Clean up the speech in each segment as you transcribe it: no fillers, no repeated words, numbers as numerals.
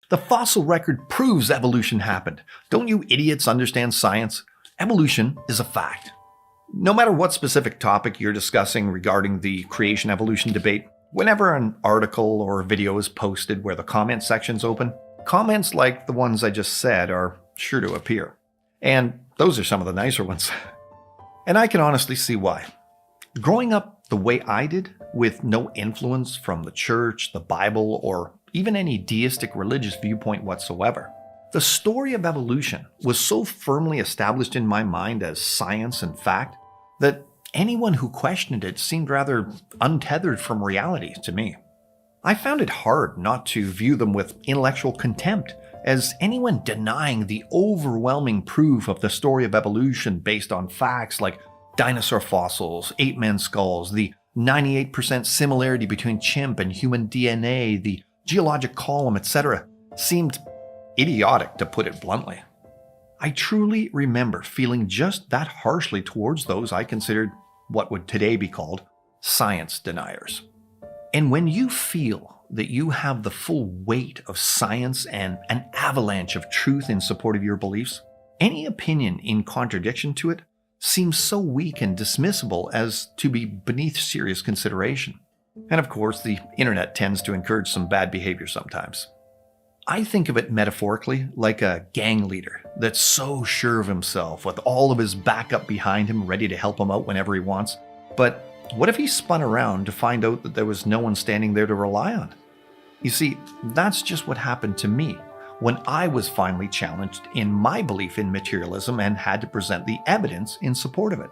The fossil record proves evolution happened. Don't you idiots understand science? Evolution is a fact. No matter what specific topic you're discussing regarding the creation-evolution debate, whenever an article or video is posted where the comment section's open, comments like the ones I just said are sure to appear. And those are some of the nicer ones. And I can honestly see why. Growing up the way I did, with no influence from the church, the Bible, or even any deistic religious viewpoint whatsoever, the story of evolution was so firmly established in my mind as science and fact that anyone who questioned it seemed rather untethered from reality to me. I found it hard not to view them with intellectual contempt, as anyone denying the overwhelming proof of the story of evolution based on facts like dinosaur fossils, ape-man skulls, the 98% similarity between chimp and human DNA, the geologic column, etc., seemed idiotic, to put it bluntly. I truly remember feeling just that harshly towards those I considered what would today be called science deniers. And when you feel that you have the full weight of science and an avalanche of truth in support of your beliefs, any opinion in contradiction to it seems so weak and dismissible as to be beneath serious consideration. And of course, the internet tends to encourage some bad behavior sometimes. I think of it metaphorically like a gang leader that's so sure of himself, with all of his backup behind him ready to help him out whenever he wants. But what if he spun around to find out that there was no one standing there to rely on? You see, that's just what happened to me when I was finally challenged in my belief in materialism and had to present the evidence in support of it.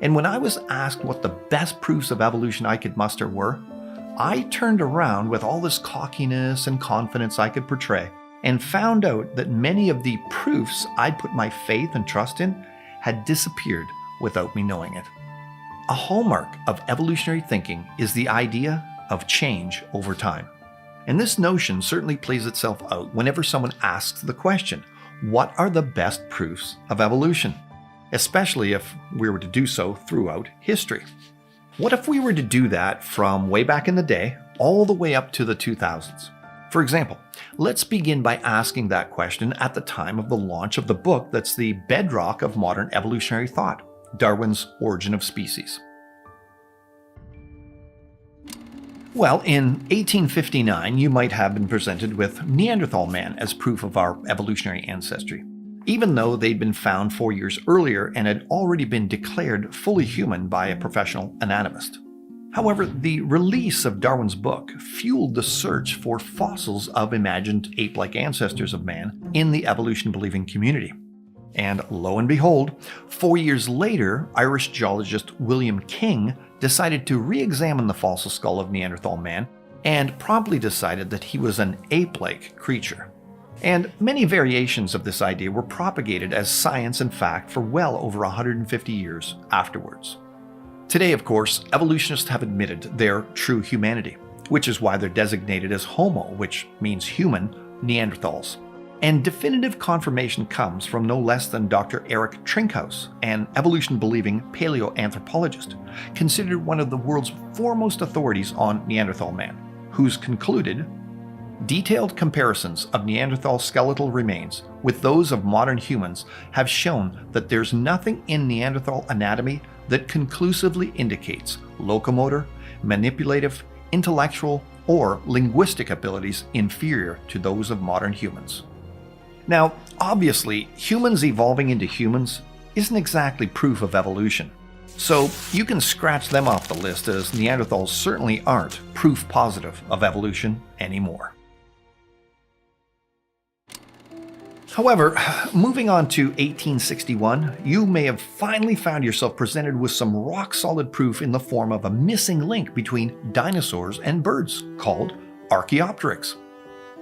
And when I was asked what the best proofs of evolution I could muster were, I turned around with all this cockiness and confidence I could portray and found out that many of the proofs I'd put my faith and trust in had disappeared without me knowing it. A hallmark of evolutionary thinking is the idea of change over time. And this notion certainly plays itself out whenever someone asks the question, what are the best proofs of evolution? Especially if we were to do so throughout history. What if we were to do that from way back in the day all the way up to the 2000s? For example, let's begin by asking that question at the time of the launch of the book that's the bedrock of modern evolutionary thought, Darwin's Origin of Species. Well, in 1859, you might have been presented with Neanderthal man as proof of our evolutionary ancestry, even though they'd been found 4 years earlier and had already been declared fully human by a professional anatomist. However, the release of Darwin's book fueled the search for fossils of imagined ape-like ancestors of man in the evolution-believing community. And lo and behold, 4 years later, Irish geologist William King decided to re-examine the fossil skull of Neanderthal man and promptly decided that he was an ape-like creature. And many variations of this idea were propagated as science and fact for well over 150 years afterwards. Today, of course, evolutionists have admitted their true humanity, which is why they're designated as Homo, which means human, Neanderthals. And definitive confirmation comes from no less than Dr. Eric Trinkhaus, an evolution-believing paleoanthropologist, considered one of the world's foremost authorities on Neanderthal man, who's concluded, detailed comparisons of Neanderthal skeletal remains with those of modern humans have shown that there's nothing in Neanderthal anatomy that conclusively indicates locomotor, manipulative, intellectual, or linguistic abilities inferior to those of modern humans. Now, obviously, humans evolving into humans isn't exactly proof of evolution, so you can scratch them off the list, as Neanderthals certainly aren't proof positive of evolution anymore. However, moving on to 1861, you may have finally found yourself presented with some rock-solid proof in the form of a missing link between dinosaurs and birds, called Archaeopteryx.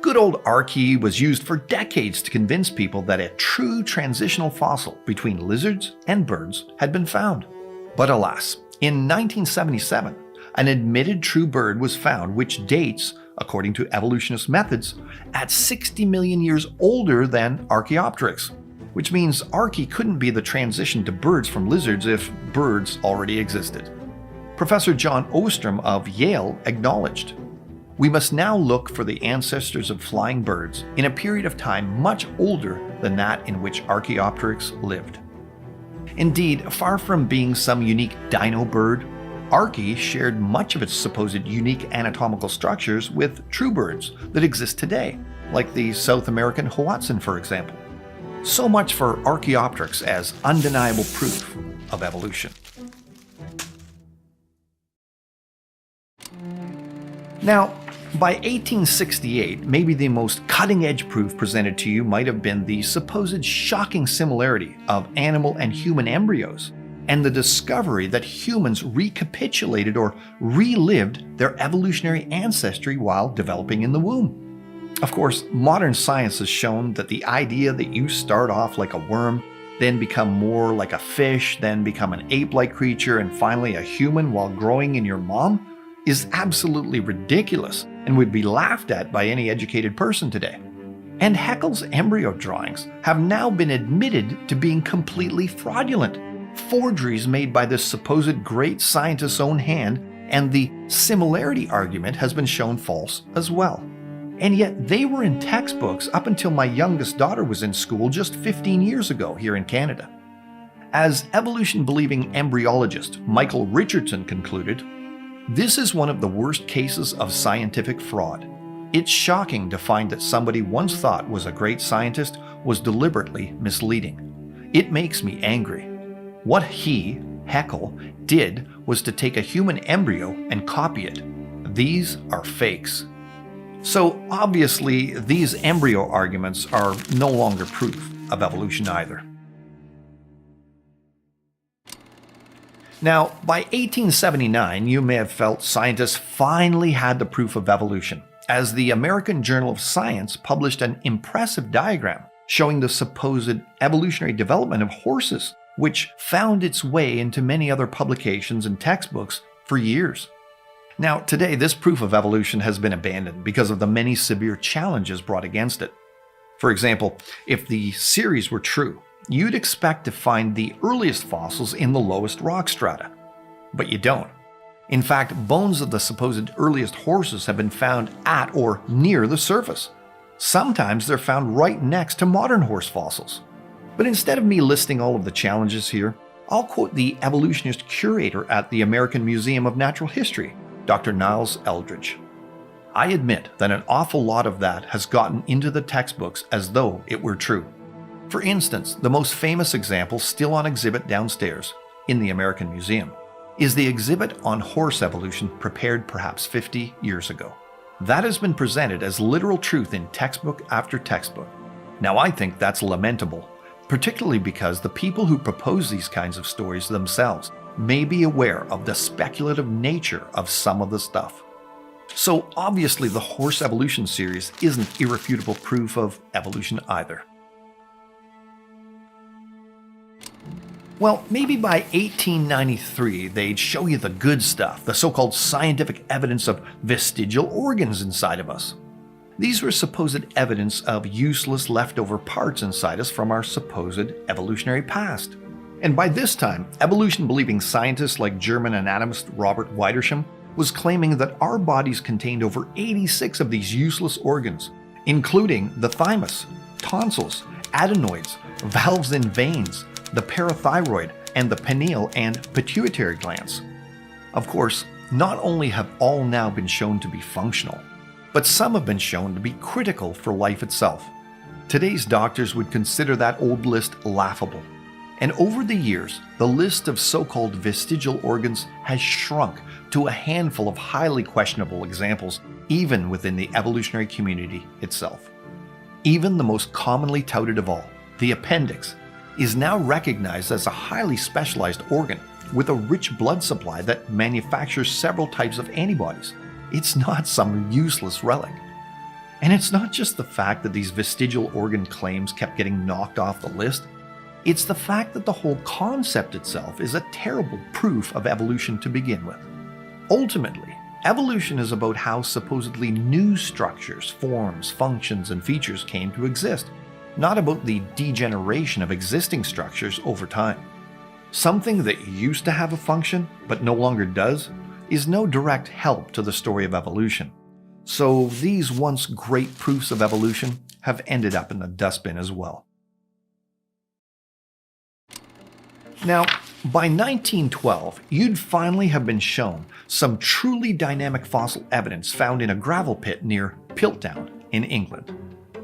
Good old Archae was used for decades to convince people that a true transitional fossil between lizards and birds had been found. But alas, in 1977, an admitted true bird was found which dates, according to evolutionist methods, at 60 million years older than Archaeopteryx, which means Archae couldn't be the transition to birds from lizards if birds already existed. Professor John Ostrom of Yale acknowledged, We must now look for the ancestors of flying birds in a period of time much older than that in which Archaeopteryx lived. Indeed, far from being some unique dino bird, Archae shared much of its supposed unique anatomical structures with true birds that exist today, like the South American Hoatzin, for example. So much for Archaeopteryx as undeniable proof of evolution. Now, by 1868, maybe the most cutting-edge proof presented to you might have been the supposed shocking similarity of animal and human embryos, and the discovery that humans recapitulated or relived their evolutionary ancestry while developing in the womb. Of course, modern science has shown that the idea that you start off like a worm, then become more like a fish, then become an ape-like creature, and finally a human while growing in your mom is absolutely ridiculous and would be laughed at by any educated person today. And Haeckel's embryo drawings have now been admitted to being completely fraudulent, forgeries made by this supposed great scientist's own hand, and the similarity argument has been shown false as well. And yet they were in textbooks up until my youngest daughter was in school just 15 years ago here in Canada. As evolution-believing embryologist Michael Richardson concluded, "This is one of the worst cases of scientific fraud. It's shocking to find that somebody once thought was a great scientist was deliberately misleading. It makes me angry. What he, Haeckel, did was to take a human embryo and copy it. These are fakes." So obviously, these embryo arguments are no longer proof of evolution either. Now, by 1879, you may have felt scientists finally had the proof of evolution, as the American Journal of Science published an impressive diagram showing the supposed evolutionary development of horses, which found its way into many other publications and textbooks for years. Now, today, this proof of evolution has been abandoned because of the many severe challenges brought against it. For example, if the series were true, you'd expect to find the earliest fossils in the lowest rock strata. But you don't. In fact, bones of the supposed earliest horses have been found at or near the surface. Sometimes they're found right next to modern horse fossils. But instead of me listing all of the challenges here, I'll quote the evolutionist curator at the American Museum of Natural History, Dr. Niles Eldridge. "I admit that an awful lot of that has gotten into the textbooks as though it were true. For instance, the most famous example still on exhibit downstairs in the American Museum is the exhibit on horse evolution prepared perhaps 50 years ago. That has been presented as literal truth in textbook after textbook. Now I think that's lamentable, particularly because the people who propose these kinds of stories themselves may be aware of the speculative nature of some of the stuff. So obviously the horse evolution series isn't irrefutable proof of evolution either. Well, maybe by 1893 they'd show you the good stuff, the so-called scientific evidence of vestigial organs inside of us. These were supposed evidence of useless leftover parts inside us from our supposed evolutionary past. And by this time, evolution-believing scientists like German anatomist Robert Wiedersheim was claiming that our bodies contained over 86 of these useless organs, including the thymus, tonsils, adenoids, valves and veins, the parathyroid, and the pineal and pituitary glands. Of course, not only have all now been shown to be functional, but some have been shown to be critical for life itself. Today's doctors would consider that old list laughable. And over the years, the list of so-called vestigial organs has shrunk to a handful of highly questionable examples, even within the evolutionary community itself. Even the most commonly touted of all, the appendix, is now recognized as a highly specialized organ with a rich blood supply that manufactures several types of antibodies. It's not some useless relic. And it's not just the fact that these vestigial organ claims kept getting knocked off the list. It's the fact that the whole concept itself is a terrible proof of evolution to begin with. Ultimately, evolution is about how supposedly new structures, forms, functions, and features came to exist, not about the degeneration of existing structures over time. Something that used to have a function but no longer does is no direct help to the story of evolution. So these once great proofs of evolution have ended up in the dustbin as well. Now, by 1912, you'd finally have been shown some truly dynamic fossil evidence found in a gravel pit near Piltdown in England.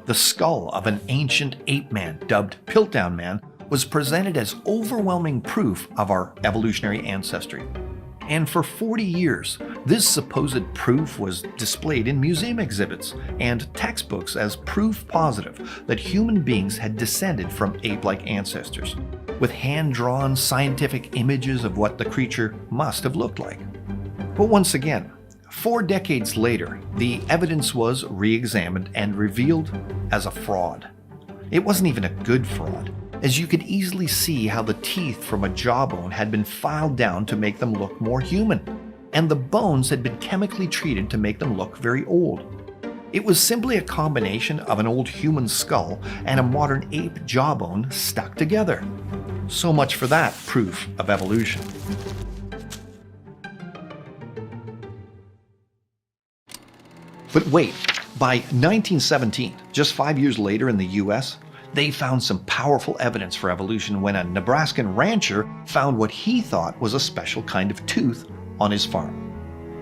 The skull of an ancient ape man dubbed Piltdown Man was presented as overwhelming proof of our evolutionary ancestry. And for 40 years, this supposed proof was displayed in museum exhibits and textbooks as proof positive that human beings had descended from ape-like ancestors, with hand-drawn scientific images of what the creature must have looked like. But once again, 4 decades later, the evidence was re-examined and revealed as a fraud. It wasn't even a good fraud, as you could easily see how the teeth from a jawbone had been filed down to make them look more human, and the bones had been chemically treated to make them look very old. It was simply a combination of an old human skull and a modern ape jawbone stuck together. So much for that proof of evolution. But wait, by 1917, just 5 years later in the US, they found some powerful evidence for evolution when a Nebraskan rancher found what he thought was a special kind of tooth on his farm.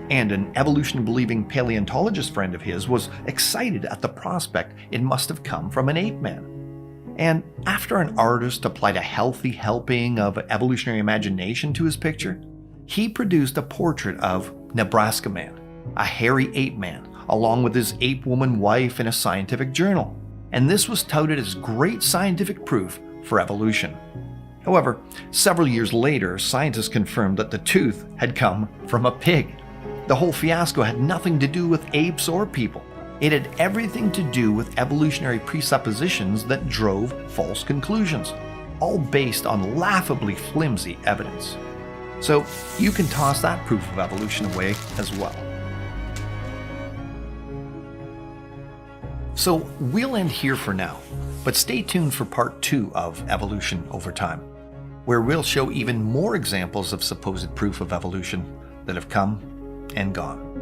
And an evolution-believing paleontologist friend of his was excited at the prospect it must have come from an ape man. And after an artist applied a healthy helping of evolutionary imagination to his picture, he produced a portrait of Nebraska Man, a hairy ape man, along with his ape woman wife in a scientific journal. And this was touted as great scientific proof for evolution. However, several years later, scientists confirmed that the tooth had come from a pig. The whole fiasco had nothing to do with apes or people. It had everything to do with evolutionary presuppositions that drove false conclusions, all based on laughably flimsy evidence. So you can toss that proof of evolution away as well. So we'll end here for now, but stay tuned for part 2 of Evolution Over Time, where we'll show even more examples of supposed proof of evolution that have come and gone.